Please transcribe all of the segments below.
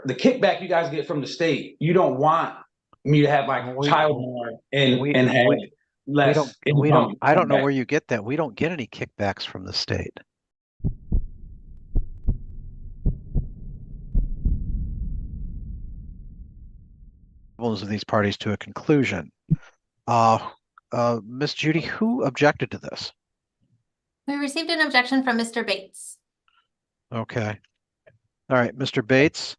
the kickback you guys get from the state, you don't want me to have my child more and have less income. I don't know where you get that. We don't get any kickbacks from the state. Of these parties to a conclusion. Miss Judy, who objected to this? We received an objection from Mr. Bates. Okay. All right, Mr. Bates,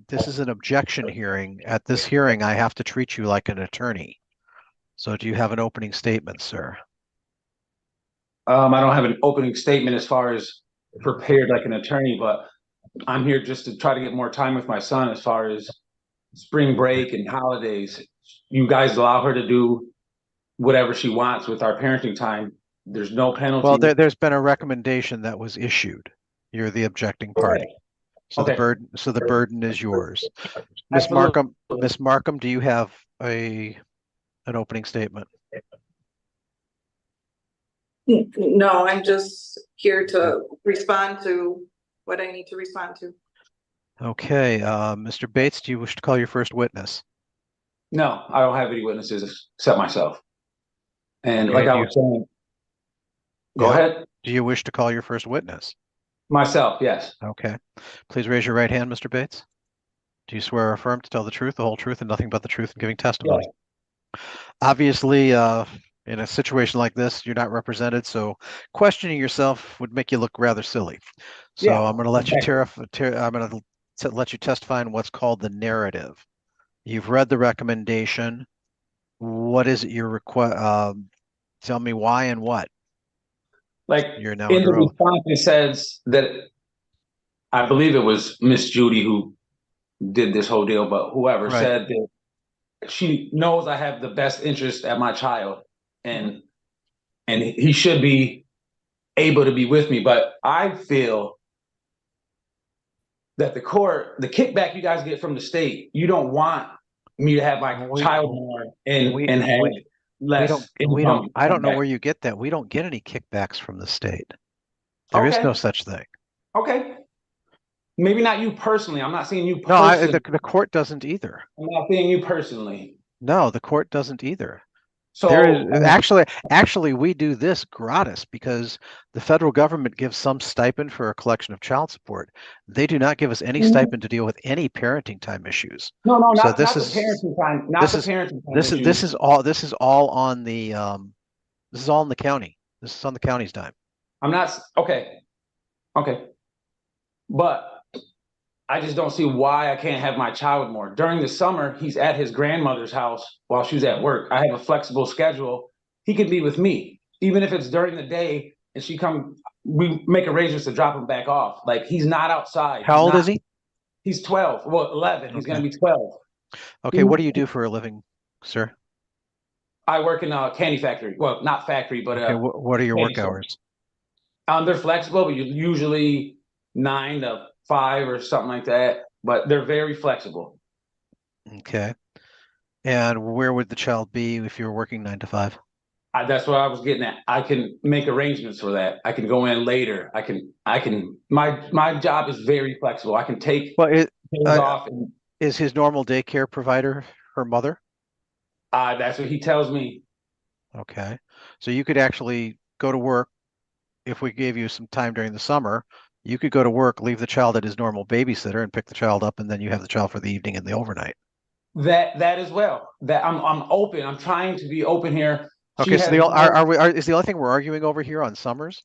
this is an objection hearing. At this hearing, I have to treat you like an attorney. So do you have an opening statement, sir? I don't have an opening statement as far as prepared like an attorney, but I'm here just to try to get more time with my son as far as spring break and holidays. You guys allow her to do whatever she wants with our parenting time. There's no penalty. Well, there's been a recommendation that was issued. You're the objecting party. Okay. So the burden is yours. Miss Markham, do you have an opening statement? No, I'm just here to respond to what I need to respond to. Okay, Mr. Bates, do you wish to call your first witness? No, I don't have any witnesses except myself. And like I was saying, go ahead. Do you wish to call your first witness? Myself, yes. Okay. Please raise your right hand, Mr. Bates. Do you swear or affirm to tell the truth, the whole truth, and nothing but the truth in giving testimony? Yes. Obviously, in a situation like this, you're not represented, so questioning yourself would make you look rather silly. So I'm going to let you let you testify on what's called the narrative. You've read the recommendation. What is it your request? Tell me why and what. Like you're now in the response, it says that I believe it was Miss Judy who did this whole deal, but whoever said that she knows I have the best interest at my child, and he should be able to be with me. But I feel that the kickback you guys get from the state, you don't want me to have my child more and have less income. I don't know where you get that. We don't get any kickbacks from the state. There is no such thing. Okay. Maybe not you personally. I'm not saying you personally. No, the court doesn't either. I'm not saying you personally. No, the court doesn't either. So there is actually we do this gratis because the federal government gives some stipend for a collection of child support. They do not give us any stipend to deal with any parenting time issues. No, not the parenting time. Not the parenting time. This is all on the this is all in the county. This is on the county's dime. I'm not okay. But I just don't see why I can't have my child more. During the summer, he's at his grandmother's house while she's at work. I have a flexible schedule. He can be with me, even if it's during the day and we make arrangements to drop him back off. Like he's not outside. How old is he? He's 12. Well, 11. He's going to be 12. Okay. What do you do for a living, sir? I work in a candy factory. Well, not factory, but what are your work hours? They're flexible, but usually 9 to 5 or something like that, but they're very flexible. Okay. And where would the child be if you were working 9 to 5? That's what I was getting at. I can make arrangements for that. I can go in later. My job is very flexible. I can take days off. Is his normal daycare provider her mother? That's what he tells me. Okay. So you could actually go to work if we gave you some time during the summer. You could go to work, leave the child at his normal babysitter, and pick the child up, and then you have the child for the evening and the overnight. That as well. That I'm open. I'm trying to be open here. Okay, so is the only thing we're arguing over here on summers?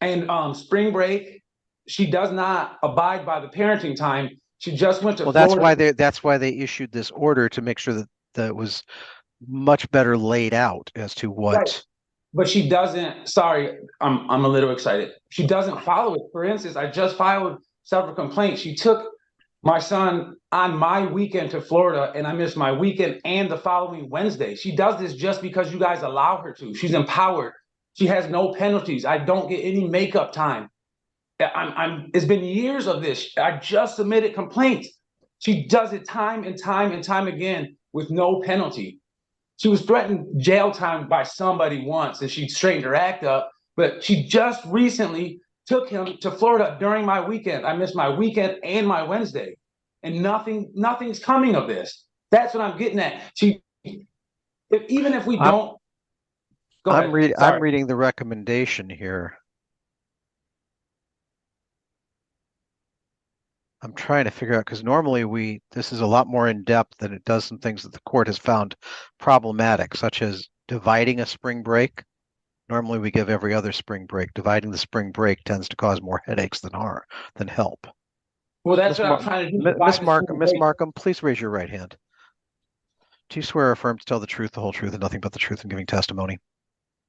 And spring break, she does not abide by the parenting time. She just went to Florida. That's why they issued this order to make sure that it was much better laid out as to what. Right. But she doesn't. Sorry, I'm a little excited. She doesn't follow it. For instance, I just filed several complaints. She took my son on my weekend to Florida, and I missed my weekend and the following Wednesday. She does this just because you guys allow her to. She's empowered. She has no penalties. I don't get any makeup time. It's been years of this. I just submitted complaints. She does it time and time again with no penalty. She was threatened jail time by somebody once, and she straightened her act up. But she just recently took him to Florida during my weekend. I missed my weekend and my Wednesday, and nothing's coming of this. That's what I'm getting at. Even if we don't, go ahead. I'm reading the recommendation here. I'm trying to figure out, because normally this is a lot more in depth than it does some things that the court has found problematic, such as dividing a spring break. Normally we give every other spring break. Dividing the spring break tends to cause more headaches than help. Well, that's what I'm trying to do. Miss Markham, please raise your right hand. Do you swear or affirm to tell the truth, the whole truth, and nothing but the truth in giving testimony?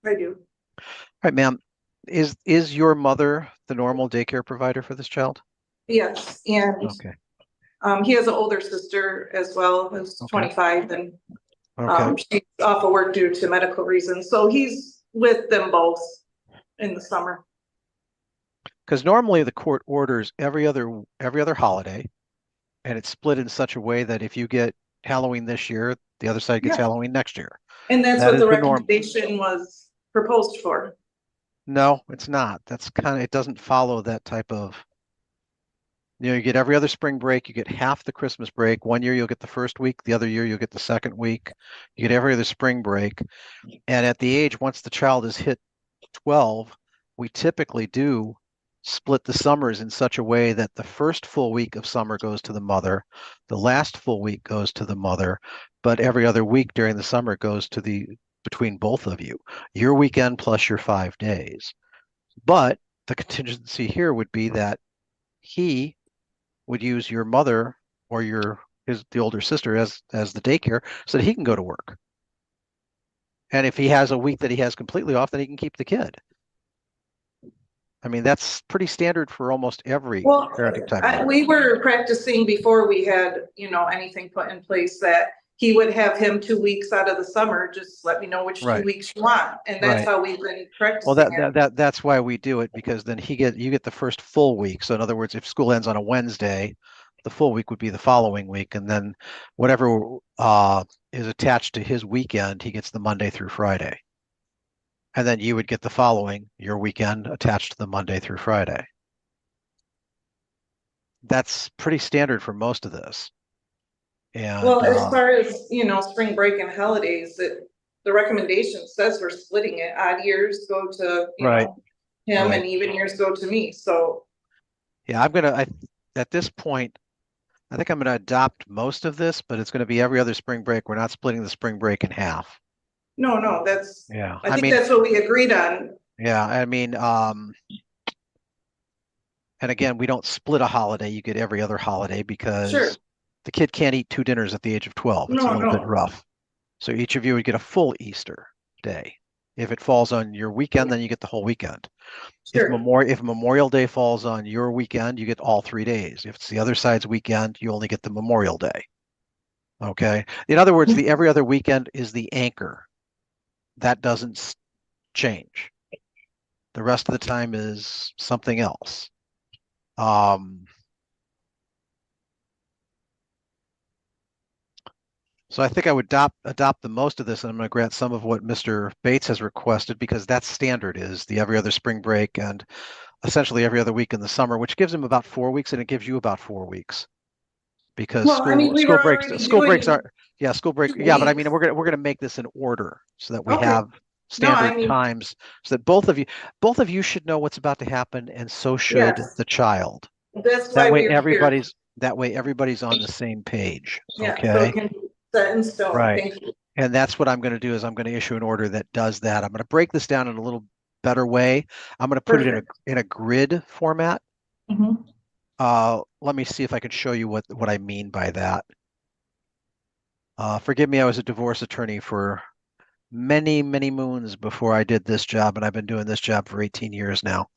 I do. All right, ma'am. Is your mother the normal daycare provider for this child? Yes, and Okay. he has an older sister as well, who's 25, and she's off of work due to medical reasons. So he's with them both in the summer. Because normally the court orders every other holiday, and it's split in such a way that if you get Halloween this year, the other side gets Halloween next year. And that's what the recommendation was proposed for. No, it's not. That's it doesn't follow that type of. You get every other spring break, you get half the Christmas break. One year you'll get the first week, the other year you'll get the second week. You get every other spring break. And at the age, once the child is hit 12, we typically do split the summers in such a way that the first full week of summer goes to the mother, the last full week goes to the mother, but every other week during the summer goes to between both of you, your weekend plus your 5 days. But the contingency here would be that he would use your mother or the older sister as the daycare so that he can go to work. And if he has a week that he has completely off, then he can keep the kid. I mean, that's pretty standard for almost every parenting type. We were practicing before we had, anything put in place, that he would have him 2 weeks out of the summer. Just let me know which 2 weeks you want. And that's how we've been practicing. Well, that's why we do it, because then you get the first full week. So in other words, if school ends on a Wednesday, the full week would be the following week. And then whatever is attached to his weekend, he gets the Monday through Friday. And then you would get your weekend attached to the Monday through Friday. That's pretty standard for most of this. And, well, as far as, spring break and holidays, the recommendation says we're splitting it. Odd years go to him and even years go to me. So yeah, at this point, I think I'm going to adopt most of this, but it's going to be every other spring break. We're not splitting the spring break in half. No, that's, I think that's what we agreed on. Yeah, I mean, and again, we don't split a holiday. You get every other holiday because the kid can't eat 2 dinners at the age of 12. It's a little bit rough. So each of you would get a full Easter day. If it falls on your weekend, then you get the whole weekend. If Memorial Day falls on your weekend, you get all 3 days. If it's the other side's weekend, you only get the Memorial Day. Okay. In other words, the every other weekend is the anchor. That doesn't change. The rest of the time is something else. So I think I would adopt the most of this, and I'm going to grant some of what Mr. Bates has requested, because that's standard, is the every other spring break and essentially every other week in the summer, which gives him about 4 weeks, and it gives you about 4 weeks. Because school breaks are yeah, but I mean we're gonna make this in order so that we have standard times, so that both of you should know what's about to happen, and so should the child. That's that way everybody's on the same page. Okay. So set in stone. Right. Thank you. And that's what I'm going to do, is I'm going to issue an order that does that. I'm going to break this down in a little better way. I'm going to put it in a grid format. Let me see if I can show you what I mean by that. Forgive me, I was a divorce attorney for many, many moons before I did this job, and I've been doing this job for 18 years now.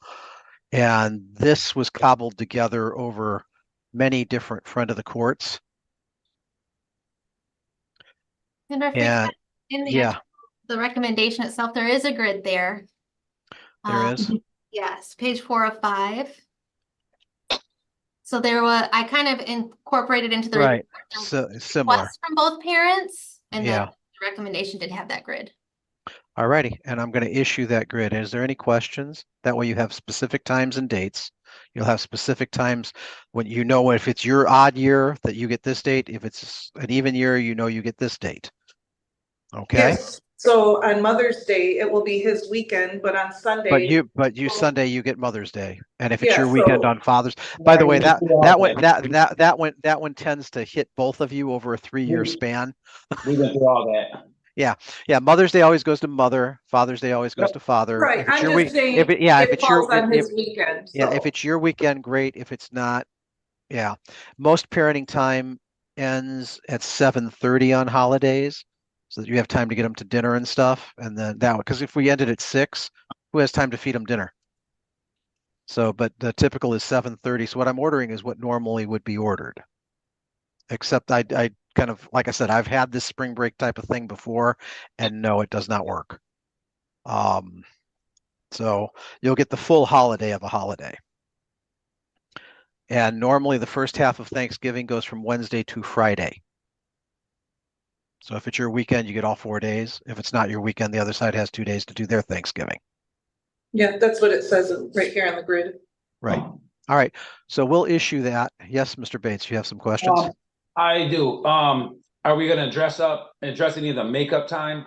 And this was cobbled together over many different friend of the courts. And in the recommendation itself, there is a grid there. There is? Yes, page 4 of 5. So I kind of incorporated into the so similar request from both parents, and then the recommendation did have that grid. Alrighty, and I'm going to issue that grid. Is there any questions? That way you have specific times and dates. You'll have specific times when you know if it's your odd year that you get this date. If it's an even year, you know you get this date. Okay? Yes, so on Mother's Day, it will be his weekend, but on Sunday. But you Sunday you get Mother's Day, and if it's Yeah, your weekend so- on Father's. By the way, Right, that one tends to hit both of you over a 3-year span. We went through all that. Yeah, Mother's Day always goes to mother. Father's Day always goes to father. Right, If it's I'm your just week, saying, if it it's your falls on his weekend, yeah, so. if it's your weekend, great. If it's not, yeah. Most parenting time ends at 7:30 on holidays, so that you have time to get them to dinner and stuff. And then that, because if we ended at 6, who has time to feed them dinner? So, but the typical is 7:30. So what I'm ordering is what normally would be ordered. Except I kind of, like I said, I've had this spring break type of thing before, and no, it does not work. So you'll get the full holiday of a holiday. And normally the first half of Thanksgiving goes from Wednesday to Friday. So if it's your weekend, you get all 4 days. If it's not your weekend, the other side has 2 days to do their Thanksgiving. Yeah, that's what it says right here on the grid. Right. All right. So we'll issue that. Yes, Mr. Bates, you have some questions? I do. Are we gonna address any of the makeup time?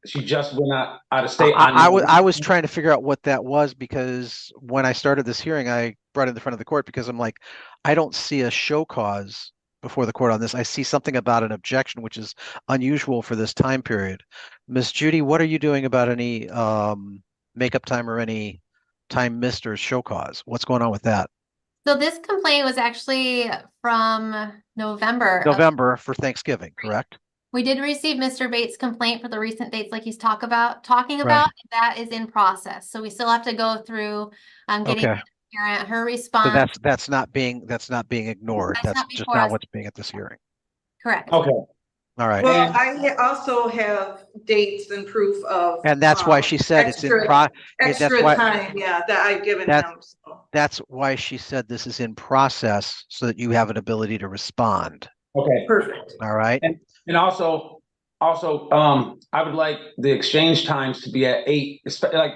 She just went out of state. I was trying to figure out what that was, because when I started this hearing, I brought it in front of the court because I'm like, I don't see a show cause before the court on this. I see something about an objection, which is unusual for this time period. Miss Judy, what are you doing about any makeup time or any time missed or show cause? What's going on with that? So this complaint was actually from November. November for Thanksgiving, correct? We did receive Mr. Bates' complaint for the recent dates like he's talking about. That is in process. So we still have to go through getting Okay. her So response. that's not being ignored. That's just not what's being at this hearing. Correct. Okay. All right. Well, I also have dates and proof of. And that's why she said extra time, yeah, that I've given him. So. That's why she said this is in process, so that you have an ability to respond. Okay. Perfect. All right. And also, I would like the exchange times to be at 8. Like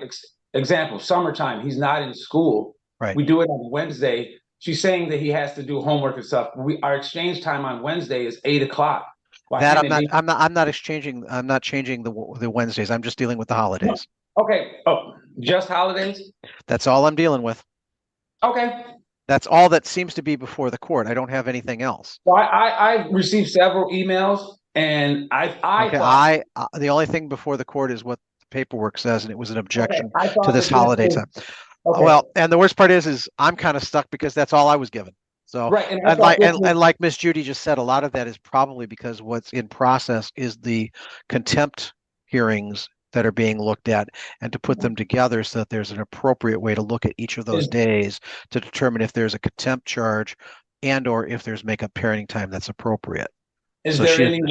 example, summertime, he's not in school. Right. We do it on Wednesday. She's saying that he has to do homework and stuff. Our exchange time on Wednesday is 8 o'clock. That I'm not exchanging. I'm not changing the Wednesdays. I'm just dealing with the holidays. Okay. Oh, just holidays? That's all I'm dealing with. Okay. That's all that seems to be before the court. I don't have anything else. Well, I received several emails, and I thought the only thing before the court is what the paperwork says, and it was an objection to this that holiday time. Okay. Well, and the worst part is I'm kind of stuck because that's all I was given. So, right, and like Miss Judy just said, a lot of that is probably because what's in process is the contempt hearings that are being looked at, and to put them together so that there's an appropriate way to look at each of those days to determine if there's a contempt charge and or if there's makeup parenting time that's appropriate. Is there any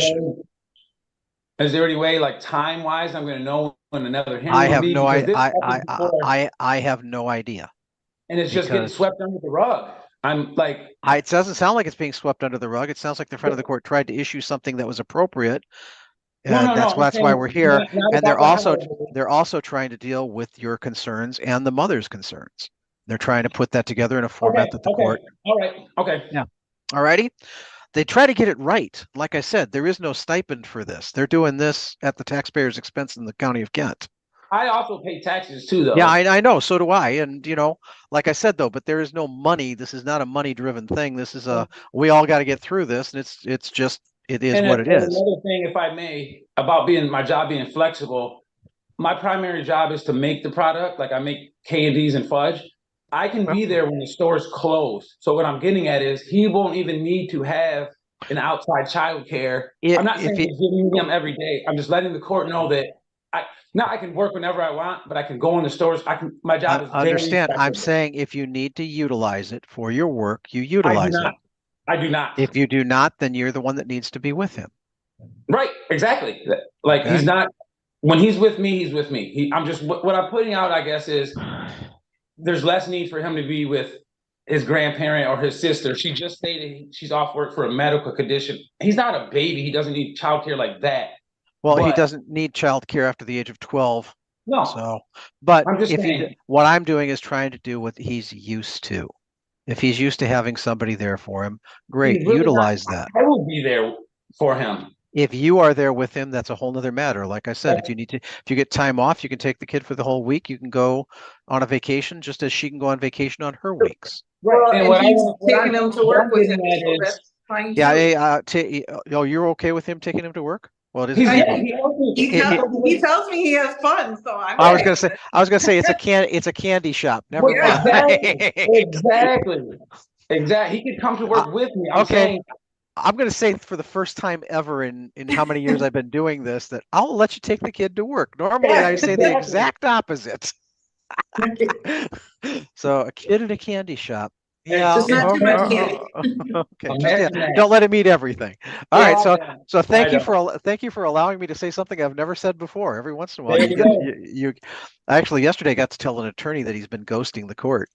way, like time wise, I'm going to know when another hearing will be? I have no idea. And it's just getting swept under the rug. I'm like, it doesn't sound like it's being swept under the rug. It sounds like the front of the court tried to issue something that was appropriate. That's why we're here. And they're also trying to deal with your concerns and the mother's concerns. They're trying to put that together in a format that the court. All right. Okay. Yeah. All righty. They try to get it right. Like I said, there is no stipend for this. They're doing this at the taxpayer's expense in the county of Kent. I also pay taxes too, though. Yeah, I know. So do I. And, like I said, though, but there is no money. This is not a money driven thing. This is we all got to get through this. And it's just, it is what it is. Another thing, if I may, about my job being flexible, my primary job is to make the product. Like I make candies and fudge. I can be there when the store's closed. So what I'm getting at is he won't even need to have an outside childcare. I'm not saying he's giving them every day. I'm just letting the court know that I can work whenever I want, but I can go in the stores. My job is. Understand? I'm saying if you need to utilize it for your work, you utilize it. I do not. If you do not, then you're the one that needs to be with him. Right. Exactly. Like he's not. When he's with me, he's with me. I'm just what I'm putting out, I guess, is there's less need for him to be with his grandparent or his sister. She just stated she's off work for a medical condition. He's not a baby. He doesn't need childcare like that. Well, he But- doesn't need childcare after the age of 12. No, So, but I'm just if saying. what I'm doing is trying to do what he's used to. If he's used to having somebody there for him, great, he's really utilize not- that. I will be there for him. If you are there with him, that's a whole nother matter. Like I said, if you get time off, you can take the kid for the whole week. You can go on a vacation just as she can go on vacation on her weeks. Well, And and what he's what taking them to work with him, getting so at is- that's fine Yeah, too. you're okay with him taking him to work? Well, it is. He's, I yeah, am. He tells me he has fun, so I'm. I was okay. gonna say it's a candy shop. Never Well, mind. exactly. He could come to work with me. I'm okay. saying, I'm going to say for the first time ever in how many years I've been doing this that I'll let you take the kid to work. Normally Yeah, I say the exactly. exact opposite. So a kid at a candy shop. Yeah. Just not too much candy. Okay. Just, yeah, don't let him eat everything. All right. So thank you for allowing me to say something I've never said before. Every once in a while, you I actually yesterday got to tell an attorney that he's been ghosting the court.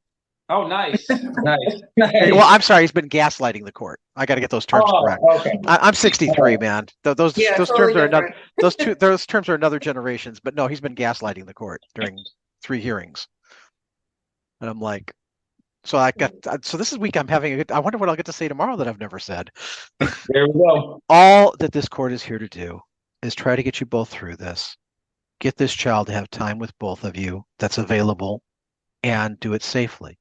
oh, nice. Well, I'm sorry, he's been gaslighting the court. I got to get those terms correct. Okay. I'm 63, man. Those totally terms are another different. those terms are another generations. But no, he's been gaslighting the court during 3 hearings, and I'm like, so this is week I'm having a good. I wonder what I'll get to say tomorrow that I've never said. There we go. All that this court is here to do is try to get you both through this, get this child to have time with both of you that's available, and do it safely.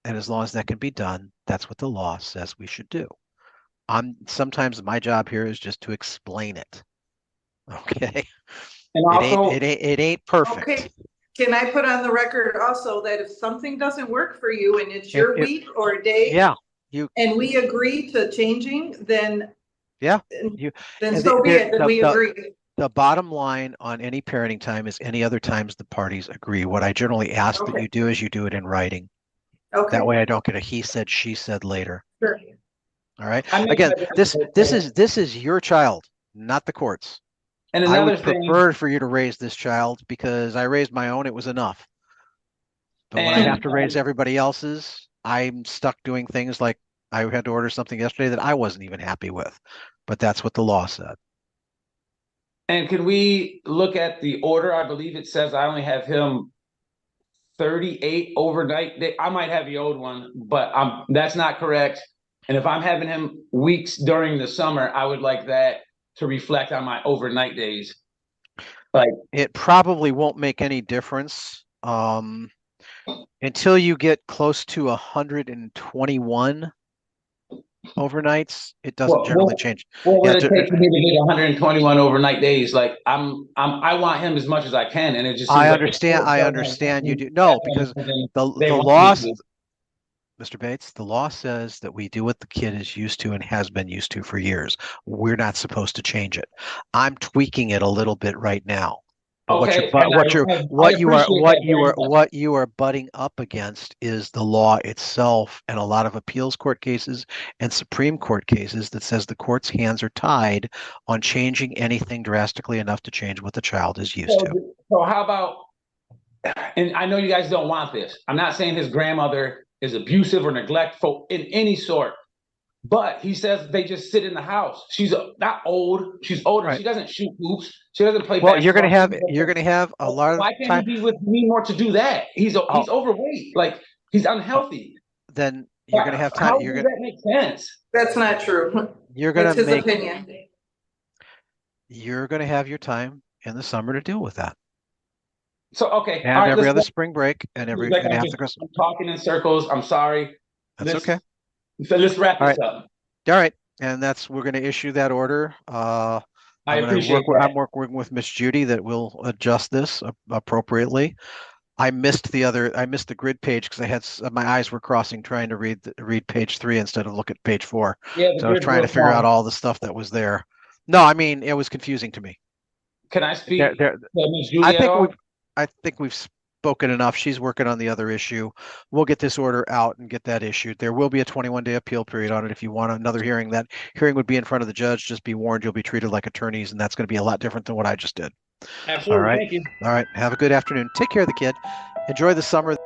And as long as that can be done, that's what the law says we should do. Sometimes my job here is just to explain it. Okay. And also, it ain't perfect. Okay, can I put on the record also that if something doesn't work for you and it's your week or day? Yeah. And we agree to changing, then. Yeah. Then so be it, then we agree. The bottom line on any parenting time is any other times the parties agree. What I generally ask that you do is you do it in writing. Okay. That way I don't get a he said, she said later. Sure. All right. Again, this is your child, not the court's. and I another would thing, prefer for you to raise this child because I raised my own, it was enough. But when I have to raise everybody else's, I'm stuck doing things like I had to order something yesterday that I wasn't even happy with. But that's what the law said. and can we look at the order? I believe it says I only have him 38 overnight day. I might have the old one, but that's not correct. And if I'm having him weeks during the summer, I would like that to reflect on my overnight days. Like, it probably won't make any difference until you get close to 121 overnights. It doesn't generally change. What would it take for me to get 121 overnight days? Like I want him as much as I can, and it just. I understand you do. No, because the law, Mr. Bates, the law says that we do what the kid is used to and has been used to for years. We're not supposed to change it. I'm tweaking it a little bit right now. But what you are butting up against is the law itself and a lot of appeals court cases and Supreme Court cases that says the court's hands are tied on changing anything drastically enough to change what the child is used to. So how about, and I know you guys don't want this. I'm not saying his grandmother is abusive or neglectful in any sort. But he says they just sit in the house. She's not old. She's older. Right. She doesn't shoot hoops. She doesn't play. Well, you're gonna have a lot of. Why can't he be with me more to do that? He's overweight. Like he's unhealthy. Then you're gonna have time. How does that make sense? That's not true. You're gonna That's his opinion. You're gonna have your time in the summer to deal with that. So okay. And right, every other spring break and every like after Christmas. I'm talking in circles. I'm sorry. That's okay. So let's wrap this up. All right, and we're going to issue that order. I appreciate that. I'm working with Miss Judy that will adjust this appropriately. I missed the grid page because I had my eyes were crossing trying to read page 3 instead of look at page 4. Yeah, so I was trying to figure out all the stuff that was there. No, I mean it was confusing to me. Can I speak? Ms. Judy I think we've spoken enough. She's working on the other issue. We'll get this order out and get that issued. There will be a 21-day appeal period on it. If you want another hearing, that hearing would be in front of the judge. Just be warned, you'll be treated like attorneys, and that's going to be a lot different than what I just did. Absolutely. All right. Thank you. All right. Have a good afternoon. Take care of the kid. Enjoy the summer.